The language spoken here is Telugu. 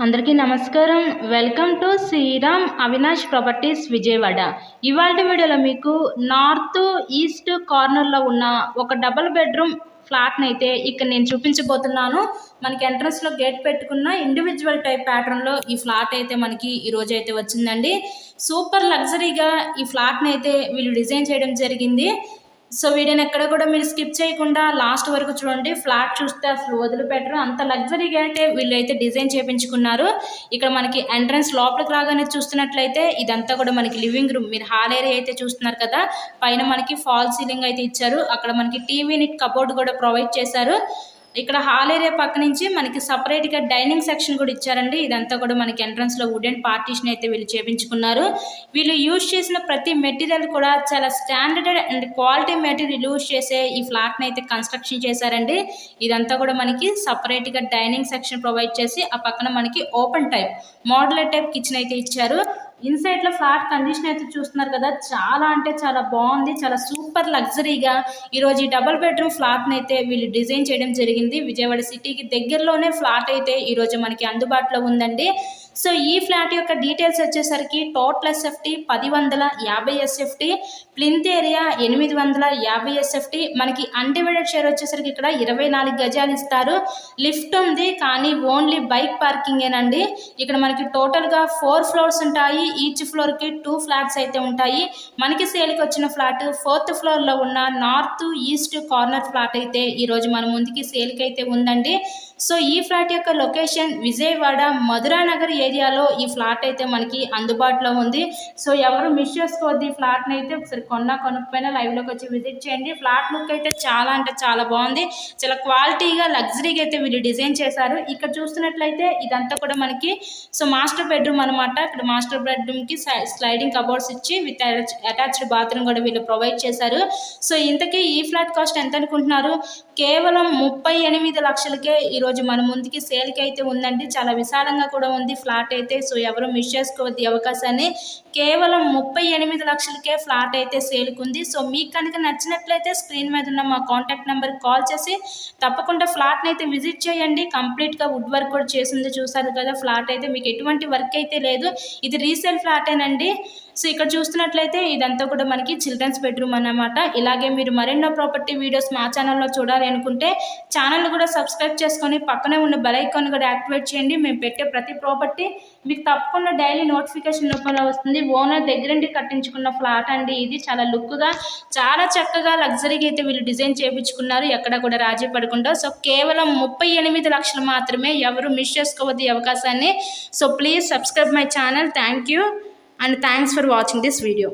అందరికీ నమస్కారం. Welcome to Sriram Avinash properties Vijayawada. ఇవాల్టి వీడియోలో మీకు నార్త్ ఈస్ట్ కార్నర్లో ఉన్న ఒక డబుల్ బెడ్రూమ్ ఫ్లాట్ని అయితే ఇక్కడ నేను చూపించబోతున్నాను. మనకి ఎంట్రన్స్లో గేట్ పెట్టుకున్న ఇండివిజువల్ టైప్ ప్యాటర్న్లో ఈ ఫ్లాట్ అయితే మనకి ఈరోజు అయితే వచ్చిందండి. సూపర్ లగ్జరీగా ఈ ఫ్లాట్ని అయితే వీళ్ళు డిజైన్ చేయడం జరిగింది. సో వీడియోని ఎక్కడ కూడా మీరు స్కిప్ చేయకుండా లాస్ట్ వరకు చూడండి. ఫ్లాట్ చూస్తే అసలు వదిలిపెట్టరు, అంత లగ్జరీగా అయితే వీళ్ళు అయితే డిజైన్ చేయించుకున్నారు. ఇక్కడ మనకి ఎంట్రన్స్ లోపలికి రాగానే చూస్తున్నట్లయితే ఇదంతా కూడా మనకి లివింగ్ రూమ్. మీరు హాల్ ఏరియా అయితే చూస్తున్నారు కదా, పైన మనకి ఫాల్ సీలింగ్ అయితే ఇచ్చారు. అక్కడ మనకి టీవీ యూనిట్ కబోర్డ్ కూడా ప్రొవైడ్ చేశారు. ఇక్కడ హాల్ ఏరియా పక్క నుంచి మనకి సపరేట్గా డైనింగ్ సెక్షన్ కూడా ఇచ్చారండి. ఇదంతా కూడా మనకి ఎంట్రన్స్లో వుడెన్ పార్టీషన్ అయితే వీళ్ళు చేయించుకున్నారు. వీళ్ళు యూజ్ చేసిన ప్రతి మెటీరియల్ కూడా చాలా standard and quality material use చేసే ఈ ఫ్లాట్ని అయితే కన్స్ట్రక్షన్ చేశారండి. ఇదంతా కూడా మనకి సపరేట్గా డైనింగ్ సెక్షన్ ప్రొవైడ్ చేసి ఆ పక్కన మనకి open type modular type kitchen అయితే ఇచ్చారు. ఇన్సైడ్లో ఫ్లాట్ కండిషన్ అయితే చూస్తున్నారు కదా, చాలా అంటే చాలా బాగుంది. చాలా సూపర్ లగ్జరీగా ఈరోజు ఈ డబుల్ బెడ్రూమ్ ఫ్లాట్ని అయితే వీళ్ళు డిజైన్ చేయడం జరిగింది. విజయవాడ సిటీకి దగ్గరలోనే ఫ్లాట్ అయితే ఈరోజు మనకి అందుబాటులో ఉందండి. సో ఈ ఫ్లాట్ యొక్క డీటెయిల్స్ వచ్చేసరికి total SFT 1050 SFT, plinth area 850 SFT, మనకి అన్డివైడెడ్ షేర్ వచ్చేసరికి ఇక్కడ 24 గజాలు ఇస్తారు. లిఫ్ట్ ఉంది కానీ ఓన్లీ బైక్ పార్కింగేనండి. ఇక్కడ మనకి టోటల్గా 4 ఫ్లోర్స్ ఉంటాయి. ఈచ్ ఫ్లోర్కి 2 ఫ్లాట్స్ అయితే ఉంటాయి. మనకి సేల్కి వచ్చిన ఫ్లాట్ 4th ఫ్లోర్లో ఉన్న నార్త్ ఈస్ట్ కార్నర్ ఫ్లాట్ అయితే ఈరోజు మన ముందుకి సేల్కి అయితే ఉందండి. సో ఈ ఫ్లాట్ యొక్క లొకేషన్ విజయవాడ మధురానగర్ ఏరియాలో ఈ ఫ్లాట్ అయితే మనకి అందుబాటులో ఉంది. సో ఎవరు మిస్ చేసుకోవద్దు. ఈ ఫ్లాట్ని అయితే ఒకసారి కొనుక్కపోయినా లైవ్లోకి వచ్చి విజిట్ చేయండి. ఫ్లాట్ లుక్ అయితే చాలా అంటే చాలా బాగుంది. చాలా క్వాలిటీగా లగ్జరీగా అయితే వీళ్ళు డిజైన్ చేశారు. ఇక్కడ చూస్తున్నట్లయితే ఇదంతా కూడా మనకి సో మాస్టర్ బెడ్రూమ్ అనమాట. ఇక్కడ మాస్టర్ బెడ్రూమ్కి స్లైడింగ్ కబోర్డ్స్ ఇచ్చి విత్ అటాచ్డ్ బాత్రూమ్ కూడా వీళ్ళు ప్రొవైడ్ చేశారు. సో ఇంతకీ ఈ ఫ్లాట్ కాస్ట్ ఎంత అనుకుంటున్నారు? కేవలం 38 లక్షలకే ఈరోజు మన ముందుకి సేల్కి అయితే ఉందండి. చాలా విశాలంగా కూడా ఉంది ఫ్లాట్ అయితే. సో ఎవరు మిస్ చేసుకోవద్దు ఈ అవకాశాన్ని. కేవలం 38 లక్షలకే ఫ్లాట్ అయితే సేల్కి ఉంది. సో మీకు కనుక నచ్చినట్లయితే స్క్రీన్ మీద ఉన్న మా కాంటాక్ట్ నెంబర్కి కాల్ చేసి తప్పకుండా ఫ్లాట్ని అయితే విజిట్ చేయండి. కంప్లీట్గా వుడ్ వర్క్ కూడా చేసింది చూసారు కదా. ఫ్లాట్ అయితే మీకు ఎటువంటి వర్క్ అయితే లేదు. ఇది రీసేల్ ఫ్లాటేనండి. సో ఇక్కడ చూస్తున్నట్లయితే ఇదంతా కూడా మనకి చిల్డ్రన్స్ బెడ్రూమ్ అన్నమాట. ఇలాగే మీరు మరెన్నో ప్రాపర్టీ వీడియోస్ మా ఛానల్లో చూడాలి అనుకుంటే ఛానల్ కూడా సబ్స్క్రైబ్ చేసుకొని పక్కనే ఉన్న బెల్ ఐకాన్ కూడా యాక్టివేట్ చేయండి. మేము పెట్టే ప్రతి ప్రాపర్టీ మీకు తప్పకుండా డైలీ నోటిఫికేషన్ రూపంలో వస్తుంది. ఓనర్ దగ్గరండి కట్టించుకున్న ఫ్లాట్ అండి ఇది. చాలా లుక్గా చాలా చక్కగా లగ్జరీగా అయితే వీళ్ళు డిజైన్ చేయించుకున్నారు, ఎక్కడ కూడా రాజీ పడకుండా. సో కేవలం 38 లక్షలు మాత్రమే. ఎవరు మిస్ చేసుకోవద్దు ఈ అవకాశాన్ని. So please subscribe my channel. Thank you and thanks for watching this video.